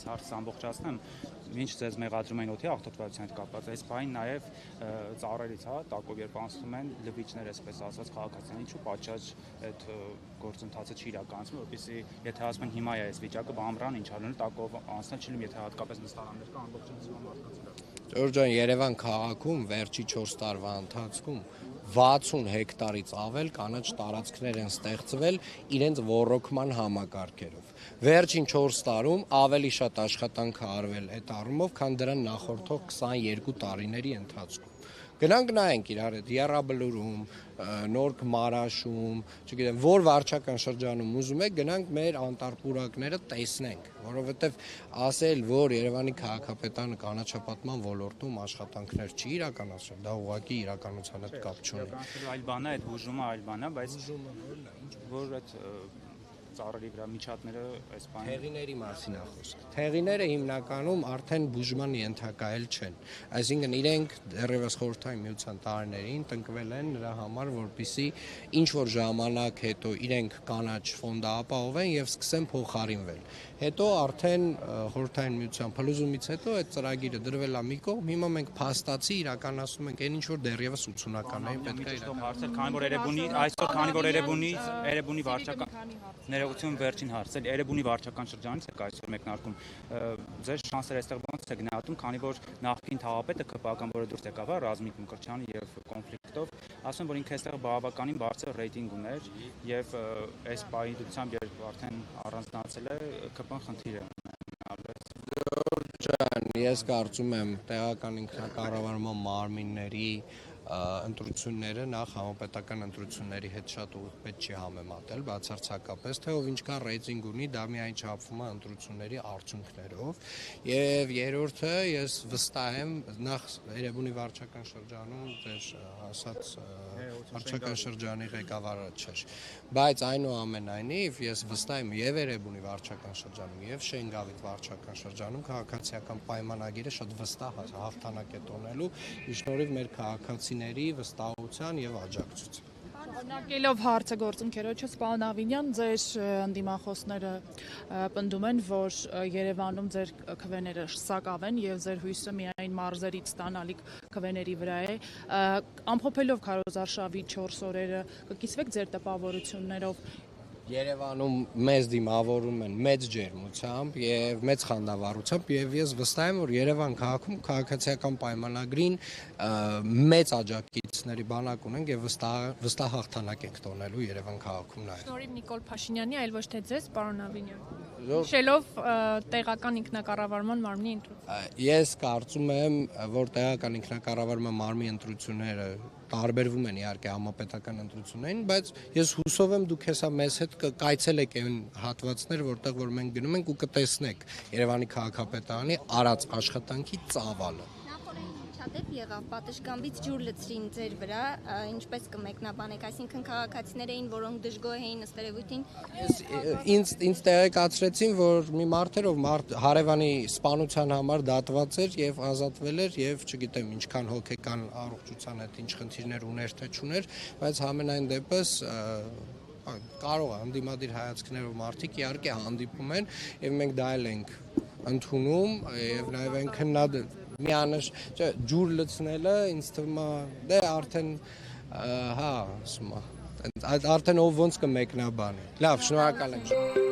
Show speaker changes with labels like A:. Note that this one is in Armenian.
A: այս հարցը ամբողջացնեմ, ինչ ձեզ մեղադրում են օդի աղտոտվածության հետ կապված, այս բանը նաև ծառերից, տակով երբ անցնում են լվիճներ, այսպես ասած, քաղաքացիական, ինչու պատշաճ այդ գործընթացը չի իրականացվում, որպեսզի եթե ասում են հիմա է այս վիճակը, բամբրան ինչ արել, տակով անցնել չի լինում, եթե հատկապես նստարաններ կա ամբողջացնում մարդկանց վրա։
B: Ջորջան, Երևան քաղաքում վերջի 4 տարվա ընթացքում 60 հեկտարից ավել կանաչ տարածքներ են ստեղծվել իրենց ոռոգման համակարգերով։ Վերջին 4 տարում ավելի շատ աշխատանք է արվել այդ առումով, քան դրան նախորդող 22 տարիների ընթացքում։ Գնանք նայենք իրար հետ Եռաբլուրում, Նոր Մարաշում, չգիտեմ, որ վարչական շրջանում ուզում եք, գնանք մեր անտառպուրակները տեսնենք, որովհետև ասել, որ Երևանի քաղաքապետարանը կանաչապատման ոլորտում աշխատանքներ չի իրականացրել, դա ուղղակի իրականության հետ կապ չունի։
A: Այլ բան է, այդ բուժումը այլ բան է, բայց որ այդ ծառերի վրա միջատները այս բանը
B: Թեղիների մասին է խոսքը։ Թեղիները հիմնականում արդեն բուժման ենթակա չեն։ Այսինքն իրենք դեռևս խորհրդային միության տարիներին տնկվել են նրա համար, որպեսզի ինչ որ ժամանակ հետո իրենք կանաչ ֆոնդը ապահովեն եւ սկսեն փոխարինվել։ Հետո արդեն խորհրդային միության փլուզումից հետո այդ ծրագիրը դրվել է մի կողմ, հիմա մենք փաստացի իրականացնում ենք այն ինչ որ դեռևս 80-ականներին պետք է
A: հարցեր, քանի որ Էրեբունի այսօր քանի որ Էրեբունի վարչական ներողություն վերջին հարց էլ Էրեբունի վարչական շրջանից եք այսօր մեկնարկում ձեր շանսերը այստեղ ոնց է գնահատում, քանի որ նախկին թաղապետը ԿՊԱ-կան, որը դուրս եկավ Ռազմիկ Մկրտչյանը եւ կոնֆլիկտով, ասում որ ինքը այստեղ բավականին բարձր ռեյտինգ ուներ եւ այս պայմանությամբ երբ արդեն առանձնացել է ԿՊ-ն խնդիր է
B: Ես կարծում եմ տեղական ինքնակառավարման մարմինների ընտրությունները նախ համապետական ընտրությունների հետ շատ պետք չի համեմատել, բացարձակապես, թե ով ինչքան ռեյտինգ ունի, դա միայն չափվում է ընտրությունների արդյունքներով, եւ երրորդը ես վստահ եմ նախ Էրեբունի վարչական շրջանում ձեր ասած վարչական շրջանի ղեկավարը չէր, բայց այնուամենայնիվ ես վստահ եմ եւ Էրեբունի վարչական շրջանում եւ Շենգավիթ վարչական շրջանում քաղաքացիական պայմանագիրը շատ վստահ հաղթանակ է տոնելու, ի շնորհիվ մեր քաղաքացիների վստահության եւ աջակցության։
C: Շարունակելով հարցը գործընկերոջս, պարոն Ավինյան, ձեր ընդդիմախոսները պնդում են, որ Երևանում ձեր քվեները սակավ են եւ ձեր հույսը միայն մարզերից ստանալիք քվեների վրա է։ Ամփոփելով քարոզարշավի 4 օրերը կկիսվեք ձեր տպավորություններով։
B: Երևանում մեզ դիմավորում են մեծ ջերմությամբ եւ մեծ խանդավառությամբ եւ ես վստահ եմ, որ Երևան քաղաքում քաղաքացիական պայմանագրին մեծ աջակիցների բանակ ունենք եւ վստահ հաղթանակ ենք տոնելու Երևան քաղաքում նաեւ։
C: Շնորհիվ Նիկոլ Փաշինյանի, այլ ոչ թե ձեզ, պարոն Ավինյան։ Շելով տեղական ինքնակառավարման մարմնի ընտրություն։
B: Ես կարծում եմ, որ տեղական ինքնակառավարման մարմնի ընտրությունները տարբերվում են իհարկե համապետական ընտրություններին, բայց ես հուսով եմ դուք հեսա մեզ հետ կայցելեք այն հատվածներ, որտեղ որ մենք գնում ենք ու կտեսնեք Երևանի քաղաքապետարանի արած աշխատանքի ծավալը։
D: Շատև եղավ պատշգամբից ջուր լցրին ձեր վրա, ինչպես կմեկնաբանեք, այսինքն քաղաքացիներ էին, որոնք դժգոհ էին ըստ երևույթին։
B: Ինձ տեղեկացրեցին, որ մի մարդ էր, ով հարևանի սպանության համար դատված էր եւ ազատվել էր եւ չգիտեմ ինչքան հոգեկան առողջության հետ ինչ խնդիրներ ուներ թե չուներ, բայց համենայն դեպս կարող է ընդդիմադիր հայացքներով մարդիկ իհարկե հանդիպում են եւ մենք դա էլ ենք ընդունում եւ նաեւ ենք քննադատում միանշ ջուր լցնելը ինձ թվում է դե արդեն հա ասում եմ արդեն ով ոնց կմեկնաբանի լավ շնորհակալ եմ